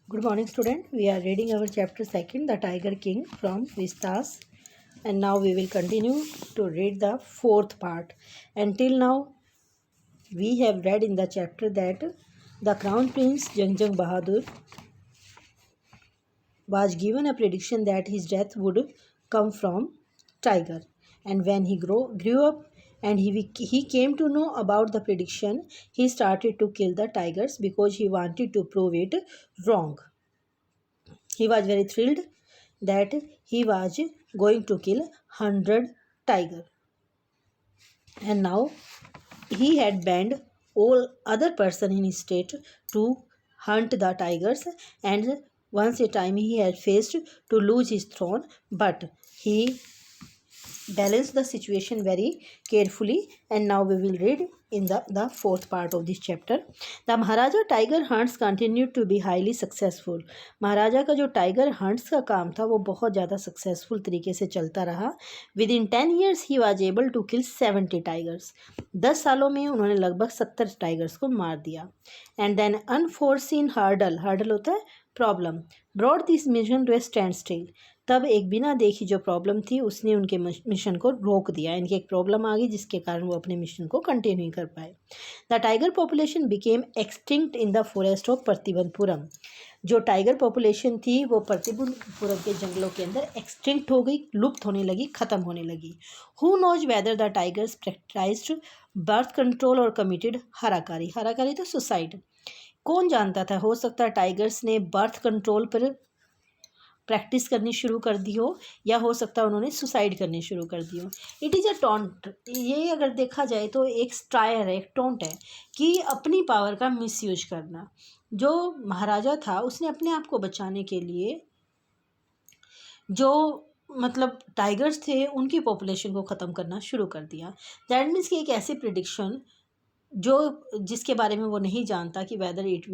Good morning, student. We are reading our chapter second, The Tiger King from Vistas, and now we will continue to read the fourth part. Until now, we have read in the chapter that the Crown Prince Jangjang Bahadur was given a prediction that his death would come from tiger, and when he grew up and he came to know about the prediction, he started to kill the tigers because he wanted to prove it wrong. He was very thrilled that he was going to kill 100 tiger, and now he had banned all other person in his state to hunt the tigers, and once a time he had faced to lose his throne, but he balance the situation very carefully. And now we will read in the fourth part of this chapter. The Maharaja Tiger Hunts continued to be highly successful. महाराजा का जो tiger hunts का काम था वो बहुत ज़्यादा successful तरीके से चलता रहा. Within 10 years he was able to kill 70 tigers. 10 सालों में उन्होंने लगभग 70 टाइगर्स को मार दिया. एंड देन अनफोर्सिन हार्डल होता है problem, brought this mission to a standstill. तब एक बिना देखी जो प्रॉब्लम थी उसने उनके मिशन को रोक दिया. इनकी एक प्रॉब्लम आ गई जिसके कारण वो अपने मिशन को कंटिन्यू कर पाए. The tiger population became extinct in the forest of Pratibandapuram. जो टाइगर पॉपुलेशन थी वो प्रतिबंधपुरम के जंगलों के अंदर एक्सटिंक्ट हो गई, लुप्त होने लगी, ख़त्म होने लगी. Who knows whether the tigers practised birth control और कमिटेड हराकारी. हराकारी तो सुसाइड. कौन जानता था, हो सकता है टाइगर्स ने बर्थ कंट्रोल पर प्रैक्टिस करनी शुरू कर दी हो, या हो सकता है उन्होंने सुसाइड करनी शुरू कर दी हो. It is a taunt. ये अगर देखा जाए तो एक स्टायर है, एक टोंट है कि अपनी पावर का मिसयूज करना. जो महाराजा था उसने अपने आप को बचाने के लिए जो मतलब टाइगर्स थे उनकी पॉपुलेशन को ख़त्म करना शुरू कर दिया. दैट मीन्स कि एक ऐसी प्रिडिक्शन जो जिसके बारे में वो नहीं जानता कि whether it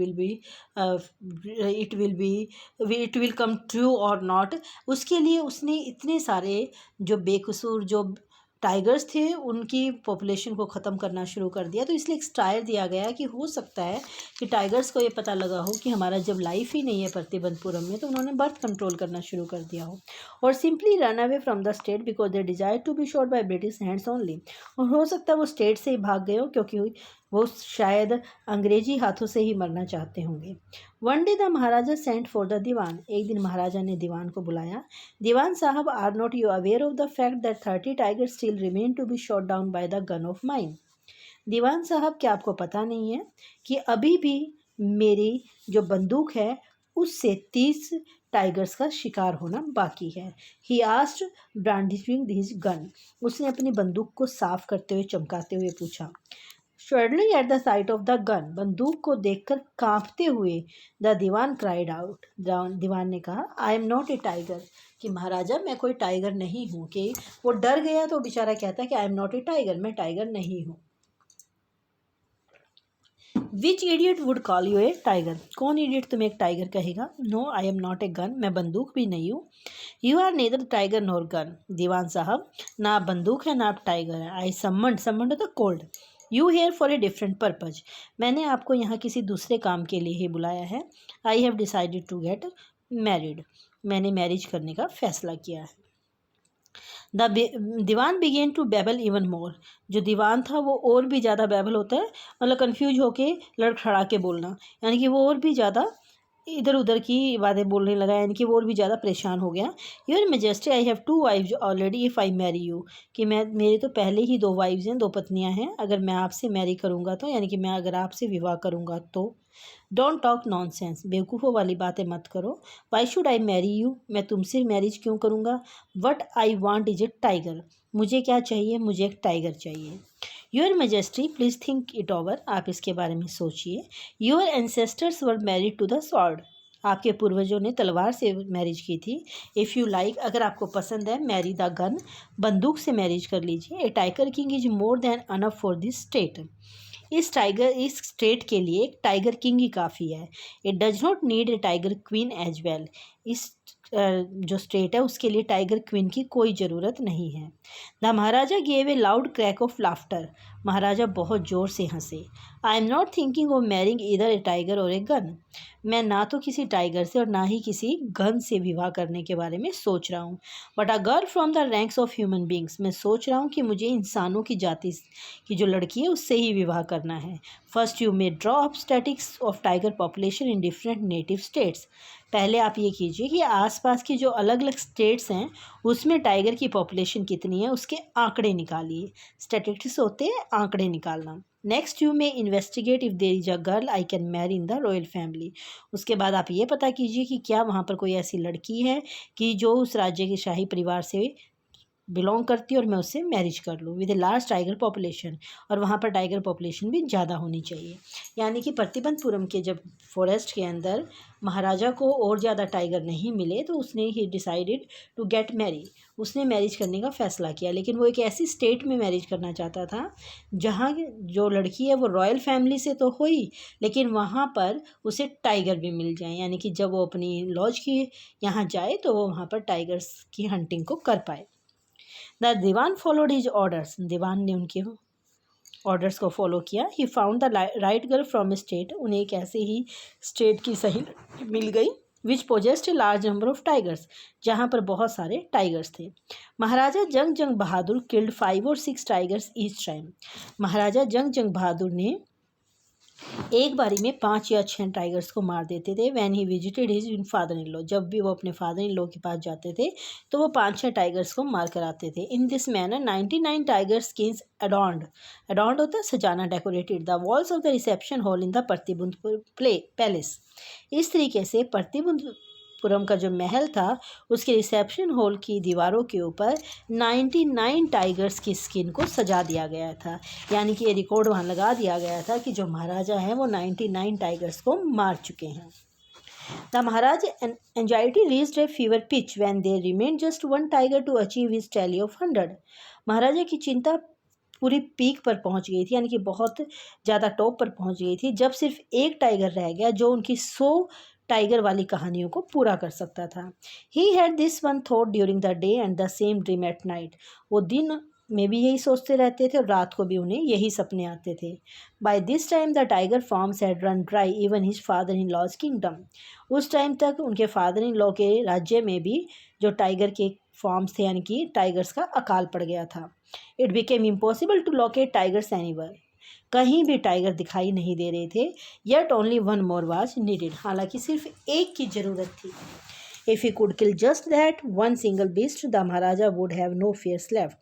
will come true और नॉट, उसके लिए उसने इतने सारे जो बेकसूर जो टाइगर्स थे उनकी पॉपुलेशन को ख़त्म करना शुरू कर दिया. तो इसलिए एक स्टायर दिया गया कि हो सकता है कि टाइगर्स को ये पता लगा हो कि हमारा जब लाइफ ही नहीं है प्रतिबंधपुरम में, तो उन्होंने बर्थ कंट्रोल करना शुरू कर दिया हो, और simply run away from the state because they desire to be shot by British hands only. और हो सकता है वो स्टेट से ही भाग गए हो क्योंकि वो शायद अंग्रेजी हाथों से ही मरना चाहते होंगे. One day the maharaja sent for the dewan. एक दिन महाराजा ने दीवान को बुलाया. दीवान साहब, are not you aware of the fact that 30 tigers still remain to be shot down by the gun of mine. दीवान साहब, क्या आपको पता नहीं है कि अभी भी मेरी जो बंदूक है उससे 30 टाइगर्स का शिकार होना बाकी है. He asked brandishing his gun. उसने अपनी बंदूक को साफ करते हुए चमकाते हुए पूछा. Shuddering at the sight of the gun, बंदूक को देखकर कांपते हुए द दीवान क्राइड आउट. दीवान ने कहा, आई एम नॉट ए टाइगर. कि महाराजा मैं कोई टाइगर नहीं हूँ. कि वो डर गया तो बेचारा कहता है कि I am not a tiger, मैं टाइगर नहीं हूँ. Which idiot would call you a tiger. कौन इडियट तुम्हें एक टाइगर कहेगा. No, I am not a gun. मैं बंदूक भी नहीं हूँ. You are neither tiger nor gun. दीवान साहब, ना आप बंदूक है ना आप टाइगर है. आई समंड होता cold. You here for a different purpose. मैंने आपको यहाँ किसी दूसरे काम के लिए ही बुलाया है. I have decided to get married. मैंने मैरिज करने का फैसला किया है. The Dewan began to babble even more. जो दीवान था वो और भी ज़्यादा बेबल होता है, मतलब कन्फ्यूज होके लड़खड़ा के बोलना, यानी कि वो और भी ज़्यादा इधर उधर की बातें बोलने लगा, यानी कि वो और भी ज़्यादा परेशान हो गया. Your majesty, I have 2 wives already if I marry you. कि मेरे तो पहले ही 2 वाइफ्स हैं, 2 पत्नियां हैं. अगर मैं आपसे मैरी करूँगा तो, यानी कि मैं अगर आपसे विवाह करूँगा तो. Don't talk nonsense. बेवकूफ़ों वाली बातें मत करो. Why should I marry you. मैं तुमसे मैरिज क्यों करूँगा. What I want is a tiger. मुझे क्या चाहिए, मुझे एक टाइगर चाहिए. Your majesty please think it over. आप इसके बारे में सोचिए. Your ancestors were married to the sword. आपके पूर्वजों ने तलवार से मैरिज की थी. इफ़ यू लाइक, अगर आपको पसंद है, मैरी द गन. बंदूक से मैरिज कर लीजिए. A tiger king is more than enough for this state. इस स्टेट के लिए एक टाइगर किंग ही काफ़ी है. It does not need a tiger queen as well. इस जो स्टेट है उसके लिए टाइगर क्वीन की कोई ज़रूरत नहीं है। The maharaja gave a loud crack of laughter. महाराजा बहुत ज़ोर से हंसे। I am not thinking of marrying either a tiger और ए गन। मैं ना तो किसी टाइगर से और ना ही किसी गन से विवाह करने के बारे में सोच रहा हूँ। But a girl from the ranks of human beings. मैं सोच रहा हूँ कि मुझे इंसानों की जाति की जो लड़की है उससे ही विवाह करना है। First you may draw up statics of tiger population in different native states. पहले आप ये कीजिए कि आसपास की जो अलग अलग स्टेट्स हैं उसमें टाइगर की पॉपुलेशन कितनी है उसके आंकड़े निकालिए। स्टैटिस्टिक्स होते हैं आंकड़े निकालना। नेक्स्ट यू में investigate if there is a girl I can marry in the royal family. उसके बाद आप ये पता कीजिए कि क्या वहाँ पर कोई ऐसी लड़की है कि जो उस राज्य के शाही परिवार से बिलोंग करती है और मैं उससे मैरिज कर लूँ with a large tiger population. और वहाँ पर टाइगर पॉपुलेशन भी ज़्यादा होनी चाहिए। यानी कि प्रतिबंधपुरम के जब फॉरेस्ट के अंदर महाराजा को और ज़्यादा टाइगर नहीं मिले तो उसने ही डिसाइडेड टू गेट मैरी। उसने मैरिज करने का फ़ैसला किया, लेकिन वो एक ऐसी स्टेट में मैरिज करना चाहता था जहाँ जो लड़की है वो रॉयल फैमिली से तो हुई लेकिन वहाँ पर उसे टाइगर भी मिल जाए, यानी कि जब वो अपनी लॉज की यहाँ जाए तो वो वहाँ पर टाइगर्स की हंटिंग को कर पाए। The dewan followed his orders. दीवान ने उनके ऑर्डर्स को फॉलो किया। He found the right girl from state. उन्हें एक ऐसे ही स्टेट की सही मिल गई which possessed a large number of tigers, जहाँ पर बहुत सारे टाइगर्स थे। महाराजा जंग जंग बहादुर किल्ड 5 और 6 टाइगर्स ईच टाइम। महाराजा जंग जंग बहादुर ने एक बारी में 5 या 6 टाइगर्स को मार देते थे। When he visited his father in law. जब भी वो अपने फादर इन लॉ के पास जाते थे तो वो 5-6 टाइगर्स को मार कर आते थे। In this manner 99 tiger skins adorned. Adorned होता है सजाना, decorated the walls of the reception hall in the Pratibandhapuram palace. इस तरीके से प्रतिबंधपुरम का जो महल था उसके रिसेप्शन हॉल की दीवारों के ऊपर 99 टाइगर्स की स्किन को सजा दिया गया था। यानी कि ये रिकॉर्ड वहाँ लगा दिया गया था कि जो महाराजा हैं वो 99 टाइगर्स को मार चुके हैं। The Maharaj anxiety reached a fever pitch when there remained just 1 tiger to achieve his tally of 100। महाराजा की चिंता पूरी पीक पर पहुंच गई थी, यानी कि बहुत ज़्यादा टॉप पर पहुंच गई थी जब सिर्फ एक टाइगर रह गया जो उनकी 100 टाइगर वाली कहानियों को पूरा कर सकता था। He had this one thought during the day and the same dream at night. वो दिन में भी यही सोचते रहते थे और रात को भी उन्हें यही सपने आते थे। By this time the tiger farms had run dry even his father in law's kingdom. उस टाइम तक उनके फादर इन लॉ के राज्य में भी जो टाइगर के फॉर्म्स थे यानी कि टाइगर्स का अकाल पड़ गया था। It became impossible to locate tigers anywhere. कहीं भी टाइगर दिखाई नहीं दे रहे थे। Yet only one more was needed. हालांकि सिर्फ एक की ज़रूरत थी। If he could kill just that one single beast the Maharaja would have no fears left.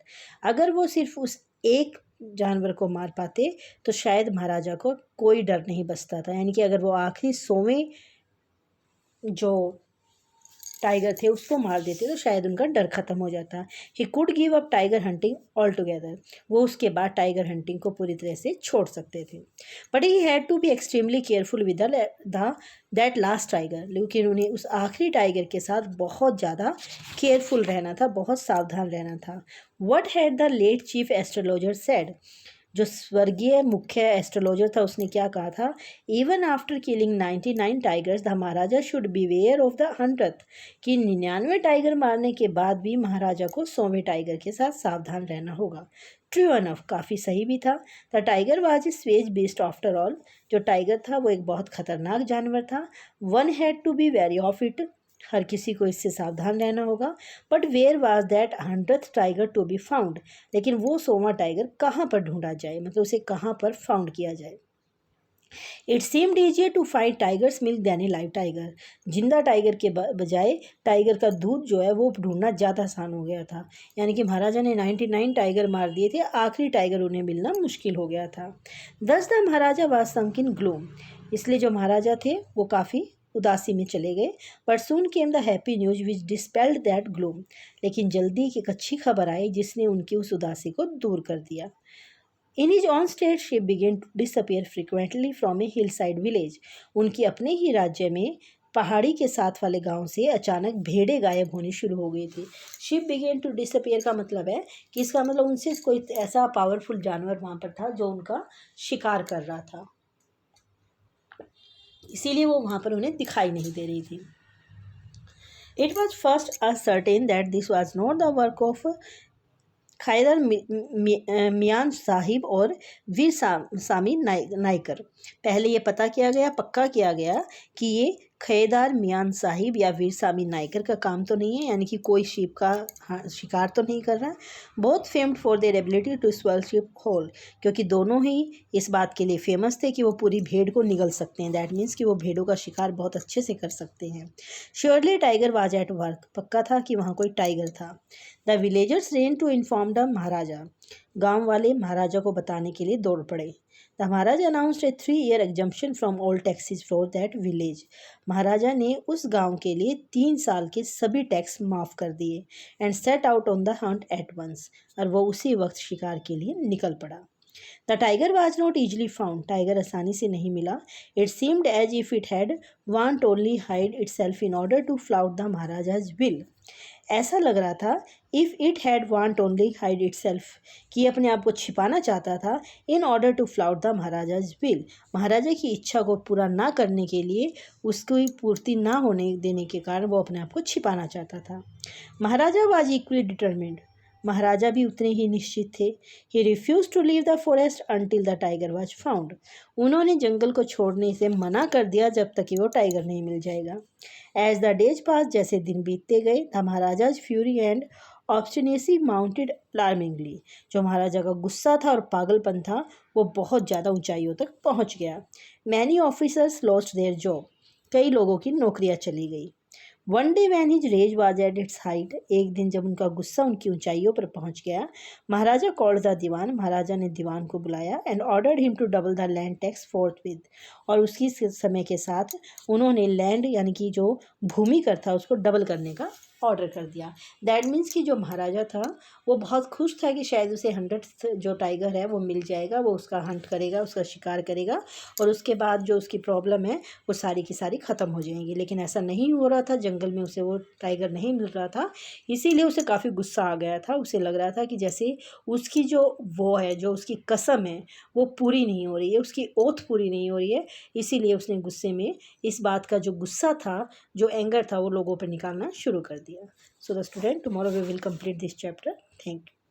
अगर वो सिर्फ उस एक जानवर को मार पाते तो शायद महाराजा को कोई डर नहीं बचता था। यानी कि अगर वो आखिरी 100वें जो टाइगर थे उसको मार देते तो शायद उनका डर खत्म हो जाता। He could give up tiger hunting all together. वो उसके बाद टाइगर हंटिंग को पूरी तरह से छोड़ सकते थे। But he had to be extremely careful with the that last tiger. लेकिन उन्हें उस आखिरी टाइगर के साथ बहुत ज़्यादा केयरफुल रहना था, बहुत सावधान रहना था। What had the late chief astrologer said. जो स्वर्गीय मुख्य एस्ट्रोलॉजर था उसने क्या कहा था। Even after killing 99 tigers the Maharaja should beware of the 100th। कि 99 टाइगर मारने के बाद भी महाराजा को 100वें टाइगर के साथ सावधान रहना होगा। ट्रू अनफ, काफ़ी सही भी था। The tiger was a savage beast after all. जो टाइगर था वो एक बहुत खतरनाक जानवर था। One had to be very of it. हर किसी को इससे सावधान रहना होगा। But where was that 100th tiger to be found. लेकिन वो 100वां टाइगर कहाँ पर ढूंढा जाए, मतलब उसे कहाँ पर फाउंड किया जाए। It seemed easier to find tigers milk than a live tiger. जिंदा टाइगर के बजाय टाइगर का दूध जो है वो ढूंढना ज़्यादा आसान हो गया था। यानी कि महाराजा ने 99 टाइगर मार दिए थे, आखिरी टाइगर उन्हें मिलना मुश्किल हो गया था। दस द महाराजा वाज सunk इन ग्लूम। इसलिए जो महाराजा थे वो काफ़ी उदासी में चले गए। But soon came the happy news which dispelled that gloom. लेकिन जल्दी एक अच्छी खबर आई जिसने उनकी उस उदासी को दूर कर दिया। In his own state sheep began to disappear frequently from a hillside village. उनके अपने ही राज्य में पहाड़ी के साथ वाले गांव से अचानक भेड़ें गायब होनी शुरू हो गई थी। शिप बिगेन टू डिसअपियर का मतलब है कि इसका मतलब उनसे कोई ऐसा पावरफुल जानवर वहाँ पर था जो उनका शिकार कर रहा था, इसीलिए वो वहाँ पर उन्हें दिखाई नहीं दे रही थी। It was first ascertained that this was not the work of खैदर मियान साहिब और वीर सामी नाइकर। पहले ये पता किया गया, पक्का किया गया कि ये खैदार मियान साहिब या वीर सामी नाइकर का काम तो नहीं है, यानी कि कोई शिप का शिकार तो नहीं कर रहा है। बहुत famed for their ability to swallow sheep whole, क्योंकि दोनों ही इस बात के लिए फेमस थे कि वो पूरी भेड़ को निगल सकते हैं। दैट मीन्स कि वो भेड़ों का शिकार बहुत अच्छे से कर सकते हैं। Surely tiger was at work, पक्का था कि वहाँ कोई टाइगर था। The villagers ran to inform the maharaja, गांव वाले महाराजा को बताने के लिए दौड़ पड़े। The maharaja announced a 3-year exemption from all taxes for that village, महाराजा ने उस गांव के लिए 3 साल के सभी टैक्स माफ़ कर दिए। And set out on the hunt at once, और वो उसी वक्त शिकार के लिए निकल पड़ा। The tiger was not easily found, tiger आसानी से नहीं मिला। It seemed as if it had wantonly hide itself in order to flout the maharaja's will, ऐसा लग रहा था if it had wantonly hide itself, कि अपने आप को छिपाना चाहता था। इन order to flout the maharaja's will, महाराजा की इच्छा को पूरा ना करने के लिए, उसकी पूर्ति ना होने देने के कारण वो अपने आप को छिपाना चाहता था। महाराजा वाज इक्वली डिटर्मिन्ड, महाराजा भी उतने ही निश्चित थे। He refused to leave the forest until the tiger was found, उन्होंने जंगल को छोड़ने से मना कर दिया जब तक कि वो टाइगर नहीं मिल जाएगा। एज द डेज पास, जैसे दिन बीतते गए, the maharaja's fury and obstinacy mounted alarmingly, जो महाराजा का गुस्सा था और पागलपन था वो बहुत ज़्यादा ऊंचाइयों तक पहुंच गया। Many officers lost their job, कई लोगों की नौकरियां चली गई। One day when his rage was at its height, एक दिन जब उनका गुस्सा उनकी ऊंचाइयों पर पहुंच गया, महाराजा कॉल्ड द दीवान, महाराजा ने दीवान को बुलाया। And ordered him to double the land tax forthwith, और उसकी समय के साथ उन्होंने लैंड यानी कि जो भूमि कर था उसको डबल करने का ऑर्डर कर दिया। दैट मीन्स कि जो महाराजा था वो बहुत खुश था कि शायद उसे 100 जो टाइगर है वो मिल जाएगा, वो उसका हंट करेगा, उसका शिकार करेगा, और उसके बाद जो उसकी प्रॉब्लम है वो सारी की सारी ख़त्म हो जाएंगी। लेकिन ऐसा नहीं हो रहा था, जंगल में उसे वो टाइगर नहीं मिल रहा था, इसीलिए उसे काफ़ी गुस्सा आ गया था। उसे लग रहा था कि जैसे उसकी जो वो है, जो उसकी कसम है वो पूरी नहीं हो रही है, उसकी ओथ पूरी नहीं हो रही है। इसीलिए उसने गुस्से में इस बात का जो गुस्सा था, जो एंगर था, वो लोगों पर निकालना शुरू कर दिया। So the student, tomorrow we will complete this chapter. Thank you.